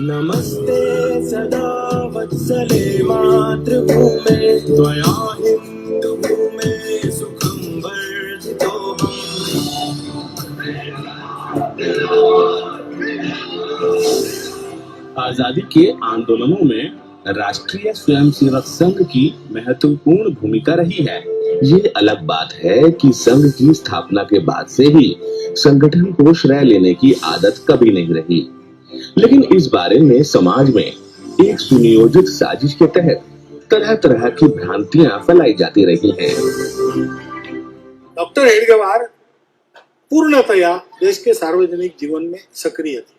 नमस्ते सदा वत्सले मातृभूमे त्वया हिन्दुभूमे सुखं वर्धितोऽहम्। आजादी के आंदोलनों में राष्ट्रीय स्वयंसेवक संघ की महत्वपूर्ण भूमिका रही है। ये अलग बात है कि संघ की स्थापना के बाद से ही संगठन को श्रेय लेने की आदत कभी नहीं रही, लेकिन इस बारे में समाज में एक सुनियोजित साजिश के तहत तरह तरह की भ्रांतियां फैलाई जाती रही हैं। डॉक्टर हेडगेवार पूर्णतया देश के सार्वजनिक जीवन में सक्रिय थे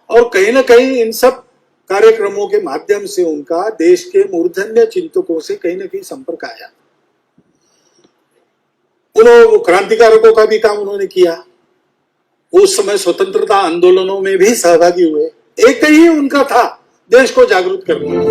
और कहीं न कहीं इन सब कार्यक्रमों के माध्यम से उनका देश के मूर्धन्य चिंतकों से कहीं न कहीं संपर्क आया। उन्होंने क्रांतिकारकों का भी काम उन्होंने किया, उस समय स्वतंत्रता आंदोलनों में भी सहभागी हुए। एक ही उनका था देश को जागरूक करना।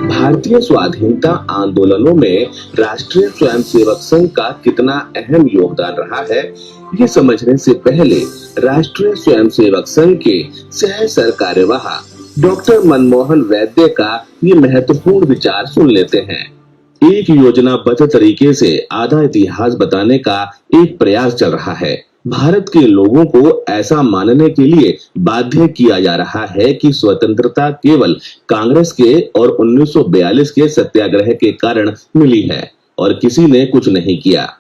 भारतीय स्वाधीनता आंदोलनों में राष्ट्रीय स्वयंसेवक संघ का कितना अहम योगदान रहा है, ये समझने से पहले राष्ट्रीय स्वयंसेवक संघ के सह सरकार्यवाह डॉक्टर मनमोहन वैद्य का ये महत्वपूर्ण विचार सुन लेते हैं। एक योजनाबद्ध तरीके से आधा इतिहास बताने का एक प्रयास चल रहा है। भारत के लोगों को ऐसा मानने के लिए बाध्य किया जा रहा है कि स्वतंत्रता केवल कांग्रेस के और 1942 के सत्याग्रह के कारण मिली है और किसी ने कुछ नहीं किया।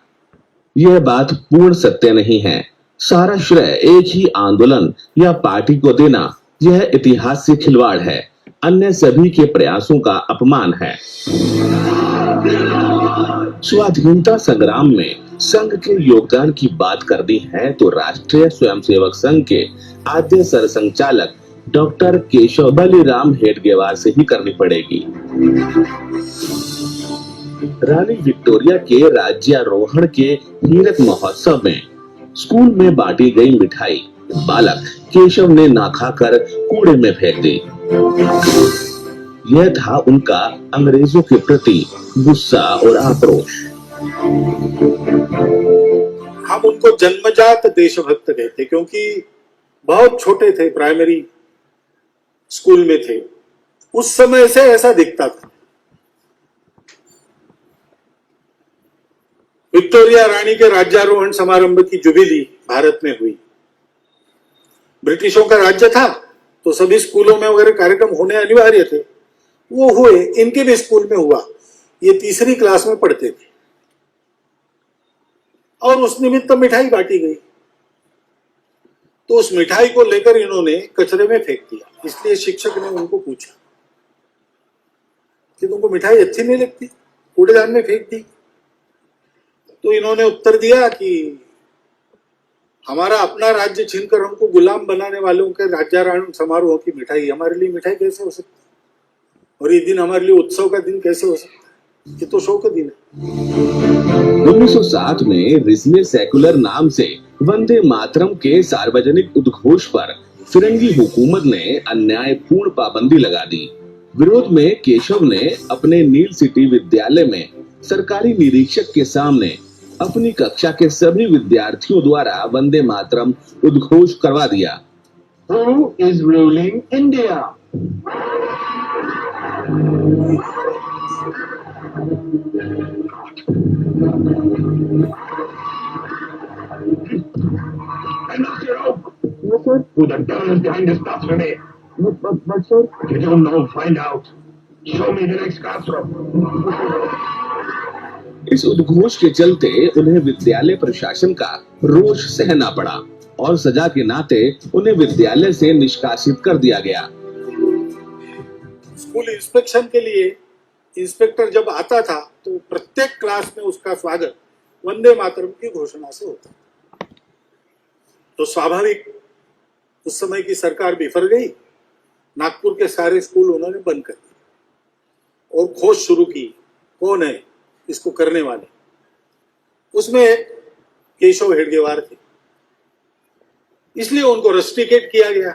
यह बात पूर्ण सत्य नहीं है। सारा श्रेय एक ही आंदोलन या पार्टी को देना यह इतिहास से खिलवाड़ है, अन्य सभी के प्रयासों का अपमान है। स्वाधीनता संग्राम में संघ के योगदान की बात करनी है तो राष्ट्रीय स्वयंसेवक संघ के आद्य सरसंघचालक डॉक्टर केशव बलिराम हेडगेवार से ही करनी पड़ेगी। रानी विक्टोरिया के राज्यारोहण के हीरक महोत्सव में स्कूल में बांटी गई मिठाई बालक केशव ने ना खाकर कूड़े में फेंक दी। यह था उनका अंग्रेजों के प्रति गुस्सा और आक्रोश। हम उनको जन्मजात देशभक्त कहते, क्योंकि बहुत छोटे थे, प्राइमरी स्कूल में थे, उस समय से ऐसा दिखता था। विक्टोरिया रानी के राज्यारोहण समारंभ की जुबिली भारत में हुई। ब्रिटिशों का राज्य था तो सभी स्कूलों में वगैरह कार्यक्रम होने अनिवार्य थे, वो हुए। इनके भी स्कूल में हुआ। ये तीसरी क्लास में पढ़ते थे और उस निमित्त मिठाई बांटी गई, तो उस मिठाई को लेकर इन्होंने कचरे में फेंक दिया। इसलिए शिक्षक ने उनको पूछा कि तुमको मिठाई अच्छी नहीं लगती, कूड़ेदान में फेंक दी। तो इन्होंने उत्तर दिया कि हमारा अपना राज्य छीनकर हमको गुलाम बनाने वालों के राज्यारोहण समारोह की मिठाई हमारे लिए मिठाई कैसे हो सकती, और ये दिन हमारे लिए उत्सव का दिन कैसे हो सकता है? ये तो शो का दिन है। 1960 में रिजले सेकुलर नाम से वंदे मातरम के सार्वजनिक उद्घोष पर फिरंगी हुकूमत ने अन्यायपूर्ण पाबंदी लगा दी। विरोध में केशव ने अपने नील सिटी विद्यालय में सरकारी निरीक्षक के सामने अपनी कक्षा के सभी विद्यार्थियों द्वारा वंदे मातरम उद्घोष करवा दिया। Who is ruling India? Enough, you know. Yes, sir. Who the devil is behind this blasphemy? But sir. If you don't know, find out. Show me the next classroom. इस उद्घोष के चलते उन्हें विद्यालय प्रशासन का रोष सहना पड़ा और सजा के नाते उन्हें विद्यालय से निष्कासित कर दिया गया। स्कूल इंस्पेक्शन के लिए इंस्पेक्टर जब आता था तो प्रत्येक क्लास में उसका स्वागत वंदे मातरम की घोषणा से होता। तो स्वाभाविक उस समय की सरकार बिफर गई। नागपुर के सारे स्कूल उन्होंने बंद कर दिए और खोज शुरू की, कौन है इसको करने वाले। उसमें केशव हेडगेवार थे, इसलिए उनको रस्टिकेट किया गया।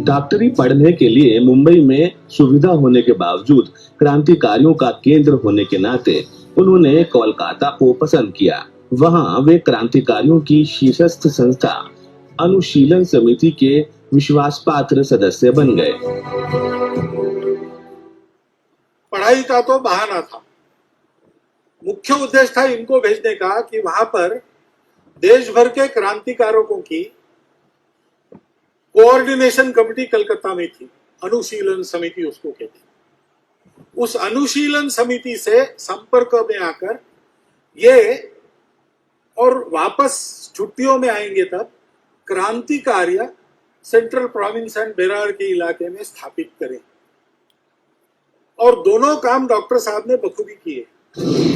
डॉक्टरी पढ़ने के लिए मुंबई में सुविधा होने के बावजूद क्रांतिकारियों का केंद्र होने के नाते उन्होंने कोलकाता को पसंद किया। वहां वे क्रांतिकारियों की शीर्षस्थ संस्था अनुशीलन समिति के विश्वास पात्र सदस्य बन गए। पढ़ाई का तो बहाना था, मुख्य उद्देश्य था इनको भेजने का कि वहां पर देश भर के क्रांतिकारकों की कोऑर्डिनेशन कमेटी कलकत्ता में थी, अनुशीलन समिति उसको कहते हैं। उस अनुशीलन समिति से संपर्क में आकर ये और वापस छुट्टियों में आएंगे तब क्रांति कार्य सेंट्रल प्रोविंस एंड बेरार के इलाके में स्थापित करें, और दोनों काम डॉक्टर साहब ने बखूबी किए।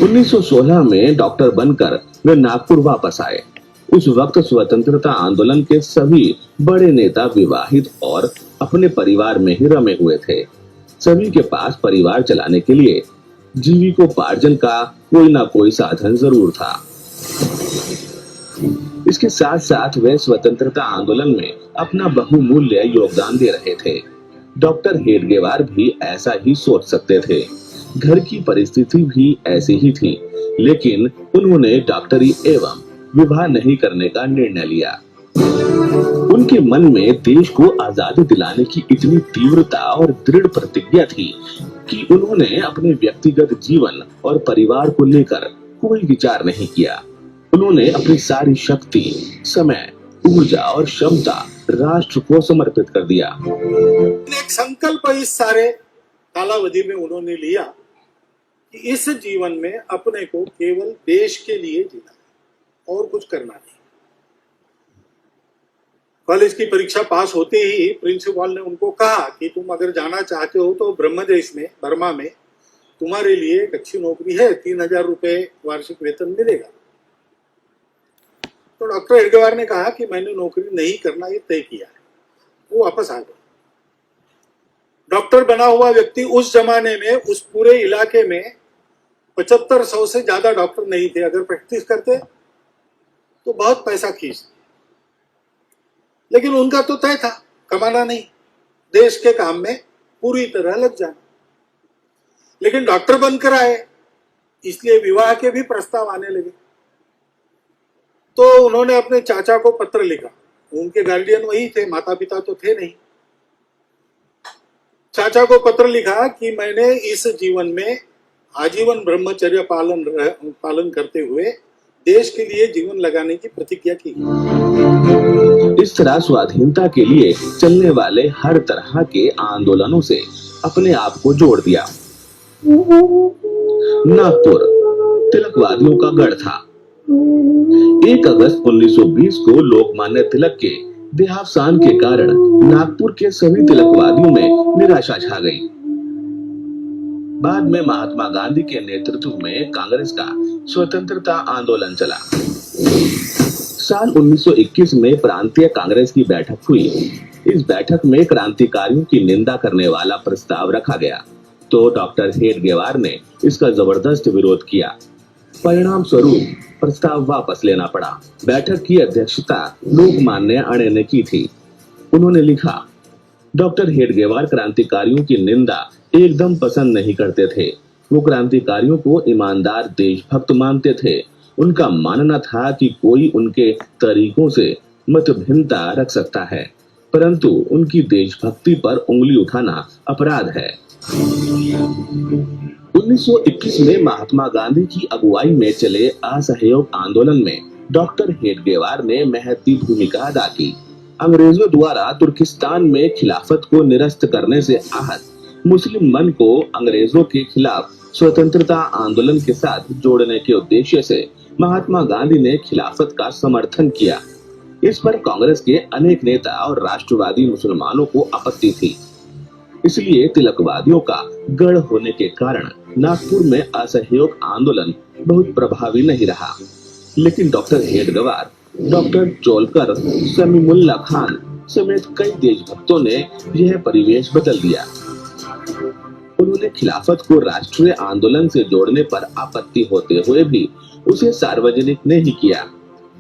1916 में डॉक्टर बनकर वे नागपुर वापस आए। उस वक्त स्वतंत्रता आंदोलन के सभी बड़े नेता विवाहित और अपने परिवार में ही रमे हुए थे। सभी के पास परिवार चलाने के लिए जीविकोपार्जन का कोई ना कोई साधन जरूर था। इसके साथ साथ वे स्वतंत्रता आंदोलन में अपना बहुमूल्य योगदान दे रहे थे। डॉक्टर हेडगेवार भी ऐसा ही सोच सकते थे। घर की परिस्थिति भी ऐसी ही थी, लेकिन उन्होंने डॉक्टरी एवं विवाह नहीं करने का निर्णय लिया। उनके मन में देश को आजादी दिलाने की इतनी तीव्रता और दृढ़ प्रतिज्ञा थी कि उन्होंने अपने व्यक्तिगत जीवन और परिवार को लेकर कोई विचार नहीं किया। उन्होंने अपनी सारी शक्ति, समय, ऊर्जा और क्षमता राष्ट्र को समर्पित कर दिया। एक संकल्प इस सारे कालावधि में उन्होंने लिया कि इस जीवन में अपने को केवल देश के लिए जीना है और कुछ करना नहीं। कॉलेज की परीक्षा पास होते ही प्रिंसिपल ने उनको कहा कि तुम अगर जाना चाहते हो तो ब्रह्मदेश में, बर्मा में तुम्हारे लिए एक अच्छी नौकरी है, 3000 रुपए वार्षिक वेतन मिलेगा। तो डॉक्टर हेडगेवार ने कहा कि मैंने नौकरी नहीं करना ये तय किया है। वो वापस आ गए। डॉक्टर बना हुआ व्यक्ति उस जमाने में उस पूरे इलाके में 7500 से ज्यादा डॉक्टर नहीं थे। अगर प्रैक्टिस करते तो बहुत पैसा खींचते, लेकिन उनका तो तय था कमाना नहीं, देश के काम में पूरी तरह लग जाना। लेकिन डॉक्टर बनकर आए, इसलिए विवाह के भी प्रस्ताव आने लगे। तो उन्होंने अपने चाचा को पत्र लिखा। उनके गार्डियन वही थे, माता पिता तो थे नहीं। चाचा को पत्र लिखा कि मैंने इस जीवन में आजीवन ब्रह्मचर्य पालन करते हुए देश के लिए जीवन लगाने की प्रतिज्ञा की। इस तरह स्वाधीनता के लिए चलने वाले हर तरह के आंदोलनों से अपने आप को जोड़ दिया। नागपुर तिलकवादियों का गढ़ था। 1 अगस्त 1920 को लोकमान्य तिलक के देहावसान के कारण नागपुर के सभी तिलकवादियों में निराशा छा गई। बाद में महात्मा गांधी के नेतृत्व में कांग्रेस का स्वतंत्रता आंदोलन चला। साल 1921 में प्रांतीय कांग्रेस की बैठक हुई। इस बैठक में क्रांतिकारियों की निंदा करने वाला प्रस्ताव रखा गया, तो डॉक्टर हेडगेवार ने इसका जबरदस्त विरोध किया। परिणाम स्वरूप प्रस्ताव वापस लेना पड़ा। बैठक की अध्यक्षता लोकमान्य अणे ने की थी। उन्होंने लिखा, डॉक्टर हेडगेवार क्रांतिकारियों की निंदा एकदम पसंद नहीं करते थे। वो क्रांतिकारियों को ईमानदार देशभक्त मानते थे। उनका मानना था कि कोई उनके तरीकों से मतभिन्नता रख सकता है, परंतु उनकी देशभक्ति पर उंगली उठाना अपराध है। 1921 में महात्मा गांधी की अगुवाई में चले असहयोग आंदोलन में डॉक्टर हेडगेवार ने महत्वपूर्ण भूमिका अदा की। अंग्रेजों द्वारा तुर्किस्तान में खिलाफत को निरस्त करने से आहत मुस्लिम मन को अंग्रेजों के खिलाफ स्वतंत्रता आंदोलन के साथ जोड़ने के उद्देश्य से महात्मा गांधी ने खिलाफत का समर्थन किया। इस पर कांग्रेस के अनेक नेता और राष्ट्रवादी मुसलमानों को आपत्ति थी। इसलिए तिलकवादियों का गढ़ होने के कारण नागपुर में असहयोग आंदोलन बहुत प्रभावी नहीं रहा। लेकिन डॉक्टर हेडगेवार, डॉक्टर चोलकर, समीमुल्ला खान समेत कई देशभक्तों ने यह परिवेश बदल दिया। उन्होंने खिलाफत को राष्ट्रीय आंदोलन से जोड़ने पर आपत्ति होते हुए भी उसे सार्वजनिक नहीं किया।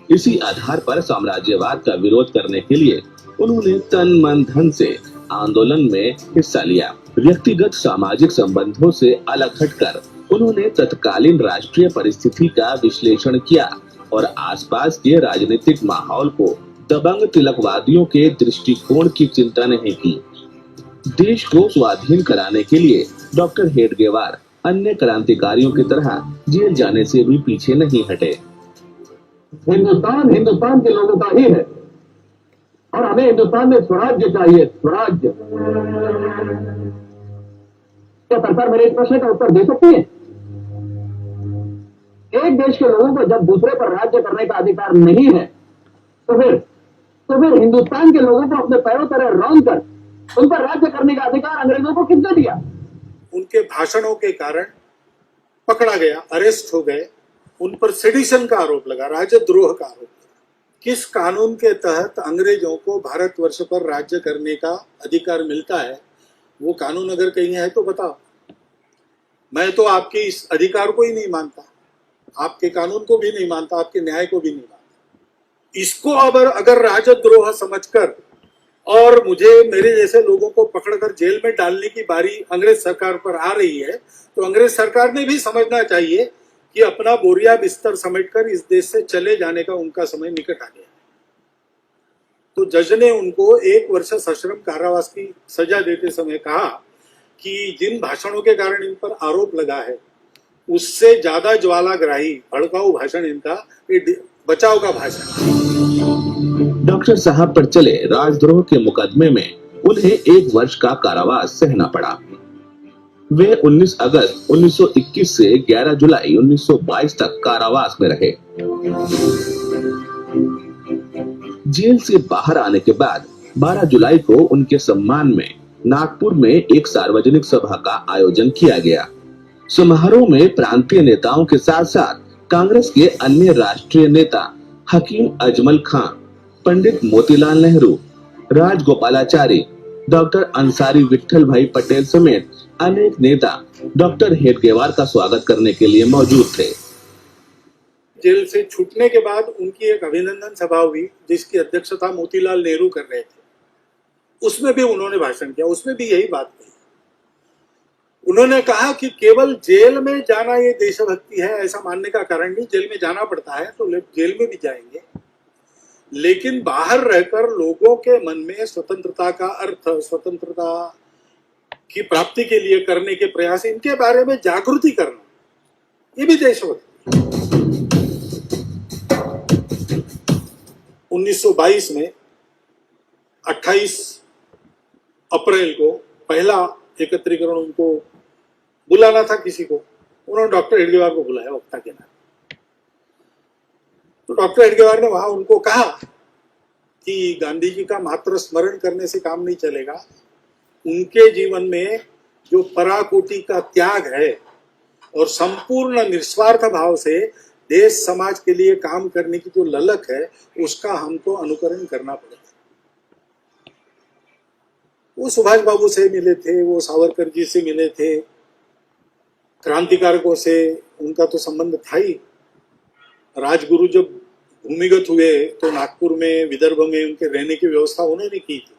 इसी आधार पर साम्राज्यवाद का विरोध करने के लिए उन्होंने तन मन धन से आंदोलन में हिस्सा लिया। व्यक्तिगत सामाजिक संबंधों से अलग हटकर उन्होंने तत्कालीन राष्ट्रीय परिस्थिति का विश्लेषण किया और आसपास के राजनीतिक माहौल को दबंग तिलकवादियों के दृष्टिकोण की चिंता नहीं की। देश को स्वाधीन कराने के लिए डॉक्टर हेडगेवार अन्य क्रांतिकारियों की तरह जेल जाने से भी पीछे नहीं हटे। हिंदुस्तान हिंदुस्तान के लोगों का ही है और हमें हिंदुस्तान में स्वराज्य चाहिए, स्वराज्य। क्या सरकार मेरे इस प्रश्न का उत्तर दे सकती है? एक देश के लोगों को जब दूसरे पर राज्य करने का अधिकार नहीं है तो फिर हिंदुस्तान के लोगों को अपने पैरों तरह रौंद कर उन पर राज्य करने का अधिकार अंग्रेजों को किसने दिया? उनके भाषणों के कारण पकड़ा गया, अरेस्ट हो गए, उन पर सेडिशन का आरोप लगा, राजद्रोह का आरोप लगा। किस कानून के तहत अंग्रेजों को भारतवर्ष पर राज्य करने का अधिकार मिलता है, वो कानून अगर कहीं है तो बताओ। मैं तो आपके इस अधिकार को ही नहीं मानता, आपके कानून को भी नहीं मानता, आपके न्याय को भी नहीं मानता। इसको अगर राजद्रोह समझकर और मुझे मेरे जैसे लोगों को पकड़कर जेल में डालने की बारी अंग्रेज सरकार पर आ रही है, तो अंग्रेज सरकार ने भी समझना चाहिए कि अपना बोरिया बिस्तर समेटकर इस देश से चले जाने का उनका समय निकट आ गया। तो जज ने उनको 1 वर्ष सश्रम कारावास की सजा देते समय कहा कि जिन भाषणों के कारण इन पर आरोप लगा है उससे ज्यादा ज्वालाग्राही भड़काऊ भाषण इनका बचाव का भाषण। डॉक्टर साहब पर चले राजद्रोह के मुकदमे में उन्हें 1 वर्ष का कारावास सहना पड़ा। वे 19 अगस्त 1921 से 11 जुलाई 1922 तक कारावास में रहे। जेल से बाहर आने के बाद 12 जुलाई को उनके सम्मान में नागपुर में एक सार्वजनिक सभा का आयोजन किया गया। समारोह में प्रांतीय नेताओं के साथ साथ कांग्रेस के अन्य राष्ट्रीय नेता हकीम अजमल खां, पंडित मोतीलाल नेहरू, राजगोपालाचारी, डॉक्टर अंसारी विट्ठल भाई पटेल समेत अनेक नेता डॉक्टर हेडगेवार का स्वागत करने के लिए मौजूद थे। जेल से छूटने के बाद उनकी एक अभिनंदन सभा हुई जिसकी अध्यक्षता मोतीलाल नेहरू कर रहे थे। उसमें भी उन्होंने भाषण किया, उसमें भी यही बात कही। उन्होंने कहा कि केवल जेल में जाना ये देशभक्ति है ऐसा मानने का कारण नहीं, जेल में जाना पड़ता है तो जेल में भी जाएंगे, लेकिन बाहर रहकर लोगों के मन में स्वतंत्रता का अर्थ, स्वतंत्रता की प्राप्ति के लिए करने के प्रयास, इनके बारे में जागृति करना, ये भी देशभक्ति। 1922 में 28 अप्रैल को पहला एकत्रीकरण उनको बुलाना था किसी को, उन्होंने डॉक्टर हेडगेवार को बुलाया वक्ता के नाम। तो डॉक्टर हेडगेवार ने वहां उनको कहा कि गांधी जी का मात्र स्मरण करने से काम नहीं चलेगा, उनके जीवन में जो पराकोटि का त्याग है और संपूर्ण निस्वार्थ भाव से देश समाज के लिए काम करने की जो ललक है उसका हमको अनुकरण करना पड़ेगा। वो सुभाष बाबू से मिले थे, वो सावरकर जी से मिले थे, क्रांतिकारकों से उनका तो संबंध था ही। राजगुरु जब भूमिगत हुए तो नागपुर में, विदर्भ में उनके रहने की व्यवस्था उन्होंने की थी।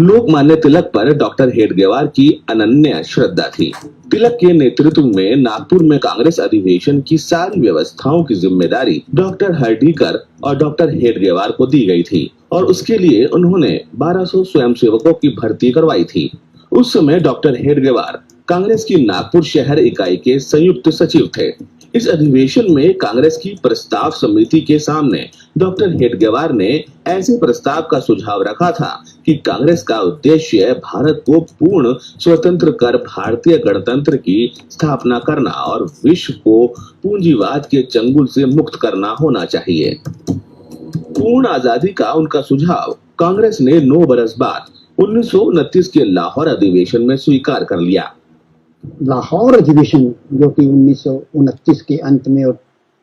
लोकमान्य तिलक पर डॉक्टर हेडगेवार की अनन्य श्रद्धा थी। तिलक के नेतृत्व में नागपुर में कांग्रेस अधिवेशन की सारी व्यवस्थाओं की जिम्मेदारी डॉक्टर हर्डीकर और डॉक्टर हेडगेवार को दी गई थी और उसके लिए उन्होंने 1200 स्वयंसेवकों की भर्ती करवाई थी। उस समय डॉक्टर हेडगेवार कांग्रेस की नागपुर शहर इकाई के संयुक्त सचिव थे। इस अधिवेशन में कांग्रेस की प्रस्ताव समिति के सामने डॉक्टर हेडगेवार ने ऐसे प्रस्ताव का सुझाव रखा था कि कांग्रेस का उद्देश्य भारत को पूर्ण स्वतंत्र कर भारतीय गणतंत्र की स्थापना करना और विश्व को पूंजीवाद के चंगुल से मुक्त करना होना चाहिए। पूर्ण आजादी का उनका सुझाव कांग्रेस ने 9 बरस बाद 1929 के लाहौर अधिवेशन में स्वीकार कर लिया। लाहौर अधिवेशन जो कि 1929 के अंत में और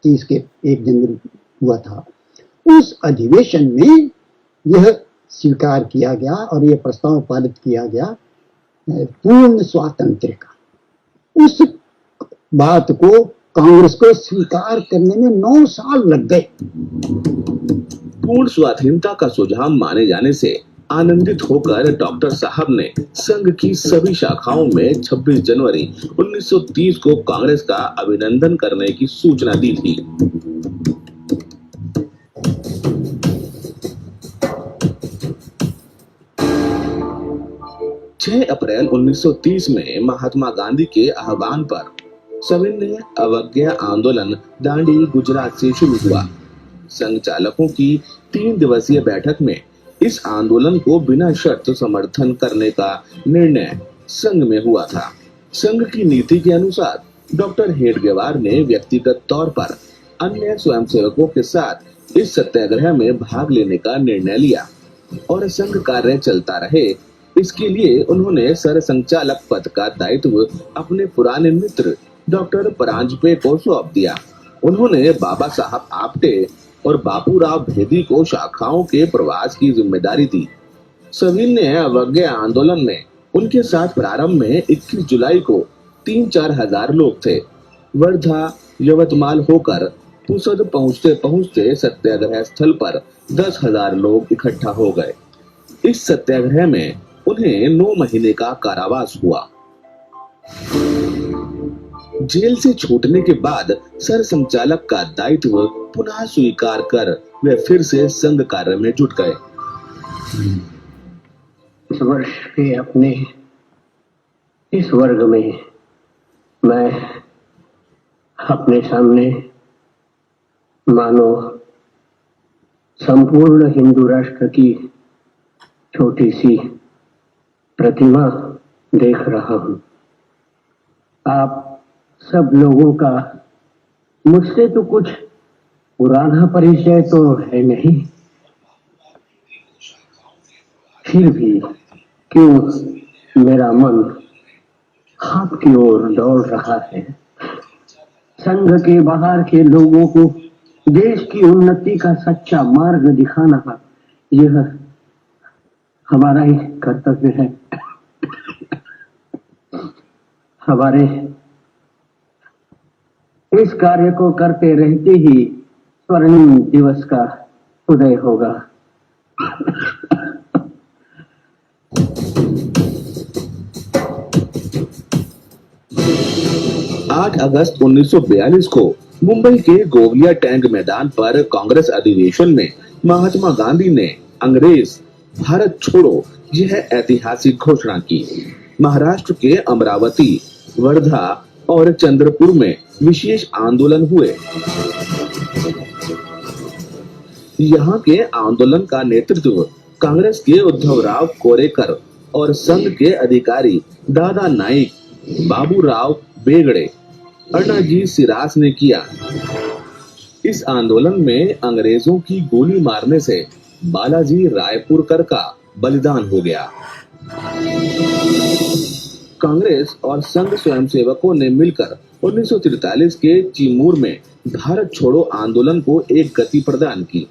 30 के 1 जनवरी हुआ था, उस अधिवेशन में यह स्वीकार किया गया और यह प्रस्ताव पारित किया गया पूर्ण स्वातंत्र्य का। उस बात को कांग्रेस को स्वीकार करने में 9 साल लग गए। पूर्ण स्वाधीनता का सुझाव माने जाने से आनंदित होकर डॉक्टर साहब ने संघ की सभी शाखाओं में 26 जनवरी 1930 को कांग्रेस का अभिनंदन करने की सूचना दी थी। अप्रैल 1930 में महात्मा गांधी के आह्वान पर सविनय अवज्ञा आंदोलन दांडी गुजरात से शुरू हुआ। संघ चालकों की 3 दिवसीय बैठक में इस आंदोलन को बिना शर्त समर्थन करने का निर्णय संघ में हुआ था। संघ की नीति के अनुसार डॉक्टर हेडगेवार ने व्यक्तिगत तौर पर अन्य स्वयंसेवकों के साथ इस सत्याग्रह में भाग लेने का निर्णय लिया और संघ कार्य चलता रहे, इसके लिए उन्होंने सरसंघचालक पद का दायित्व अपने पुराने मित्र डॉक्टर परांजपे को सौंप दिया। उन्होंने बाबा साहब आप्टे और बापूराव भेदी को शाखाओं के प्रवास की जिम्मेदारी दी। सविनय अवज्ञा आंदोलन में उनके साथ प्रारंभ में 21 जुलाई को 3-4 हजार लोग थे। वर्धा यवतमाल होकर पुसद पहुंचते पहुंचते सत्याग्रह स्थल पर 10,000 लोग इकट्ठा हो गए। इस सत्याग्रह में उन्हें 9 महीने का कारावास हुआ। जेल से छूटने के बाद सरसंघचालक का दायित्व पुनः स्वीकार कर वे फिर से संघ कार्य में जुट गए। इस वर्ष के अपने इस वर्ग में मैं अपने सामने मानो संपूर्ण हिंदू राष्ट्र की छोटी सी प्रतिमा देख रहा हूं। आप सब लोगों का मुझसे तो कुछ पुराना परिचय तो है नहीं, फिर भी क्यों मेरा मन आपकी ओर दौड़ रहा है। संघ के बाहर के लोगों को देश की उन्नति का सच्चा मार्ग दिखाना यह हमारा ही कर्तव्य है। हमारे इस कार्य को करते रहते ही स्वर्णिम दिवस का उदय होगा। 8 अगस्त 1942 को मुंबई के गोविया टैंक मैदान पर कांग्रेस अधिवेशन में महात्मा गांधी ने अंग्रेज भारत छोड़ो यह ऐतिहासिक घोषणा की। महाराष्ट्र के अमरावती, वर्धा और चंद्रपुर में विशेष आंदोलन हुए। यहाँ के आंदोलन का नेतृत्व कांग्रेस के उद्धवराव कोरेकर और संघ के अधिकारी दादा नाइक, बाबूराव बेगड़े, अण्णाजी सिरास ने किया। इस आंदोलन में अंग्रेजों की गोली मारने से बालाजी रायपुरकर का बलिदान हो गया। कांग्रेस और संघ स्वयंसेवकों ने मिलकर 1943 के चिमूर में भारत छोड़ो आंदोलन को एक गति प्रदान की।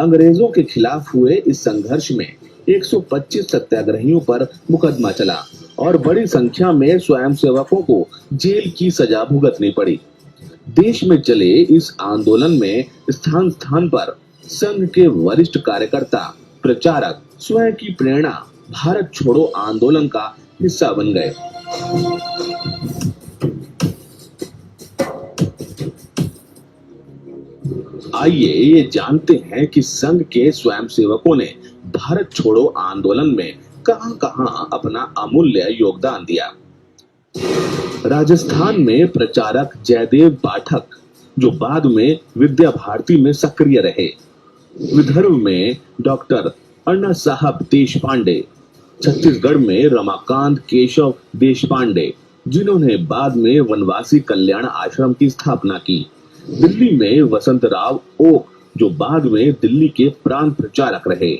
अंग्रेजों के खिलाफ हुए इस संघर्ष में 125 सत्याग्रहियों पर मुकदमा चला और बड़ी संख्या में स्वयंसेवकों को जेल की सजा भुगतनी पड़ी। देश में चले इस आंदोलन में स्थान स्थान पर संघ के वरिष्ठ कार्यकर्ता, प्रचारक स्वयं की प्रेरणा भारत छोड़ो आंदोलन का हिस्सा बन गए। आइए ये जानते हैं कि संघ के स्वयंसेवकों ने भारत छोड़ो आंदोलन में कहां-कहां अपना अमूल्य योगदान दिया। राजस्थान में प्रचारक जयदेव पाठक, जो बाद में विद्या भारती में सक्रिय रहे। विदर्भ में डॉक्टर अन्ना साहब देशपांडे, छत्तीसगढ़ में रमाकांत केशव देशपांडे, जिन्होंने बाद में वनवासी कल्याण आश्रम की स्थापना की। दिल्ली में वसंतराव ओक, जो बाद में दिल्ली के प्रांत प्रचारक रहे।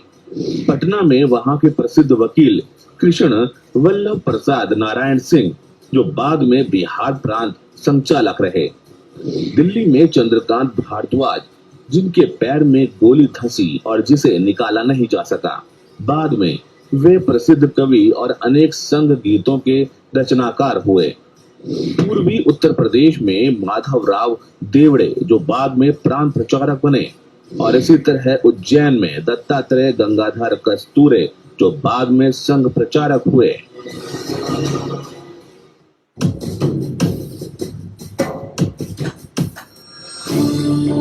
पटना में वहां के प्रसिद्ध वकील कृष्ण वल्लभ प्रसाद नारायण सिंह, जो बाद में बिहार प्रांत संचालक रहे। दिल्ली में चंद्रकांत भारद्वाज, जिनके पैर में गोली धंसी और जिसे निकाला नहीं जा सका। बाद में वे प्रसिद्ध कवि और अनेक संघ गीतों के रचनाकार हुए। पूर्वी उत्तर प्रदेश में माधवराव देवड़े, जो बाद में प्रांत प्रचारक बने। और इसी तरह उज्जैन में दत्तात्रेय गंगाधर कस्तूरे, जो बाद में संघ प्रचारक हुए।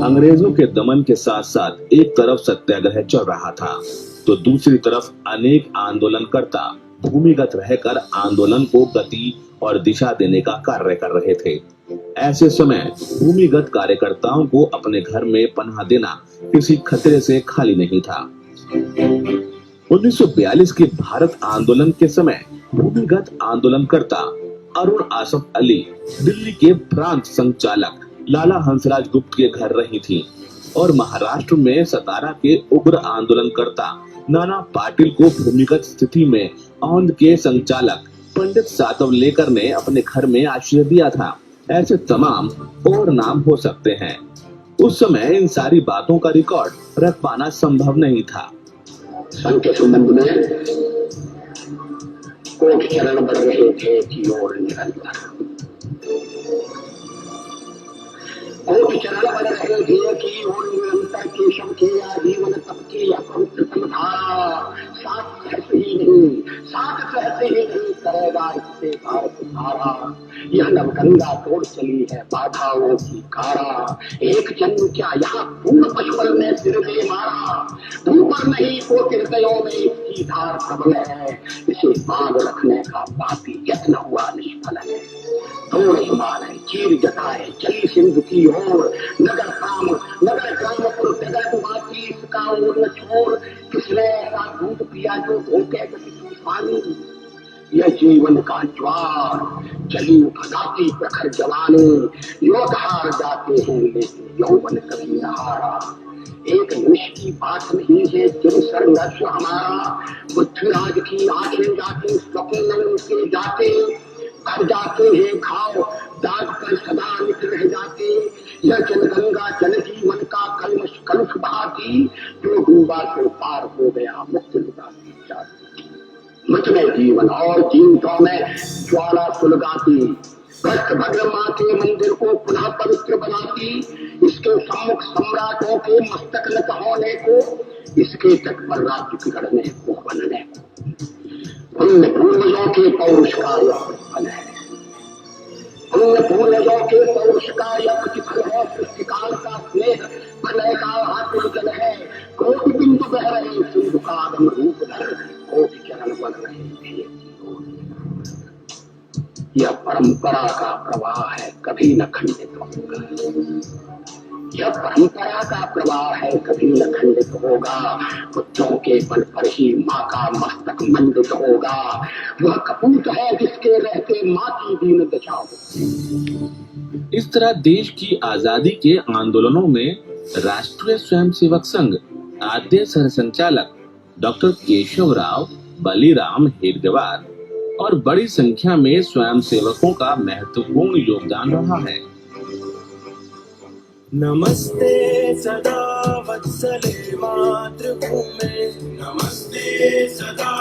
अंग्रेजों के दमन के साथ साथ एक तरफ सत्याग्रह चल रहा था तो दूसरी तरफ अनेक आंदोलनकर्ता भूमिगत रहकर आंदोलन को गति और दिशा देने का कार्य कर रहे थे। ऐसे समय भूमिगत कार्यकर्ताओं को अपने घर में पनाह देना किसी खतरे से खाली नहीं था। 1942 के भारत आंदोलन के समय भूमिगत आंदोलनकर्ता अरुण आसफ अली दिल्ली के प्रांत संचालक लाला हंसराज गुप्त के घर रही थी और महाराष्ट्र में सतारा के उग्र आंदोलनकर्ता नाना पाटिल को भूमिगत स्थिति में औंध के संचालक पंडित सातवलेकर ने अपने घर में आश्रय दिया था। ऐसे तमाम और नाम हो सकते हैं। उस समय इन सारी बातों का रिकॉर्ड रख पाना संभव नहीं था। संघ के संबंध में कोट चरण बढ़ रहे थे कि और निरंतर कोट चरण बढ़ रहे थे कि और निरंतर केशव के आजीवन तप की अपवित्र धारा सात सहस ही नहीं करेगा इससे भारत धारा। यह नवगंगा तोड़ चली है बाधाओं की कारा। एक जन्म क्या यहाँ पूर्ण पशुबल ने सिर दे मारा। ऊपर नहीं को हृदयों में इसकी धार प्रबल है। इसे बांध रखने का पापी यत्न हुआ निष्फल है। दौड़ हिमालय चीर जटाए चली सिंधु की ओर। नगर ग्रामपुर जगत माती इसका और न छोड़। किसने ऐसा दूध पिया जो धोखे किसी पानी। यह जीवन का ज्वार चली भगाती प्रखर जवानी। युवक हार जाते हैं लेकिन यौवन कभी न हारा। एक निश की बात नहीं है जिन संघर्ष हमारा। बुद्धराज की आंखें जाती स्वप्न उनके जाते। कर जाते हैं घाव दाग पर सदा नित रह जाते। यह जनगंगा जन जीवन का कलुष बहाती। जो डूबा तो पार हो गया मुक्त लुटाती जाती। मुझ में जीवन और जीवों में ज्वाला सुलगाती। भक्त भद्र माँ के मंदिर को पुनः पवित्र बनाती। इसके सम्मुख सम्राटों के मस्तक न होने को। इसके तट पर राज्य बिगड़ने को बनने को। पुण्य पूर्वजों के पौरुष का यह फल है। पुण्य पूर्वजों के पौरुष का यह प्रतिफल है। सृष्टिकाल का स्नेह प्रलय का आतुर जल है। कोटि बिंदु बह रहे सिंधु का आगम रूप धर। कोटि चरण बन रहे थे। यह परंपरा का प्रवाह है कभी न खंडित होगा। यह परंपरा का प्रवाह है कभी न खंडित होगा। पुत्रों के बल पर ही माँ का मस्तक मंडित होगा। वह कपूत है जिसके रहते माँ की दीन दशा होती। इस तरह देश की आजादी के आंदोलनों में राष्ट्रीय स्वयंसेवक संघ आद्य सरसंचालक डॉक्टर केशवराव बलिराम हेडगेवार और बड़ी संख्या में स्वयंसेवकों का महत्वपूर्ण योगदान रहा है। नमस्ते सदा वत्सले मातृभूमे। नमस्ते सदा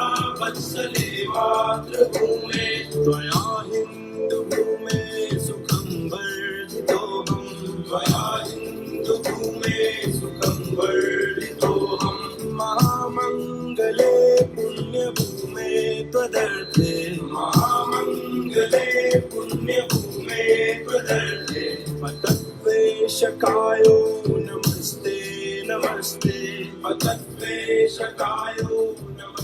वत्सले मातृभूमे। त्वया हिन्दुभूमे सुखं वर्धितोऽहम्। त्वया हिन्दुभूमे सुखं वर्धितोऽहम्। महामङ्गले पुण्यभूमे त्वदर्थे। महामङ्गले पुण्यभूमे त्वदर्थे। पतत्वेशकायो नमस्ते नमस्ते। पतत्वेशकायो नमस्ते।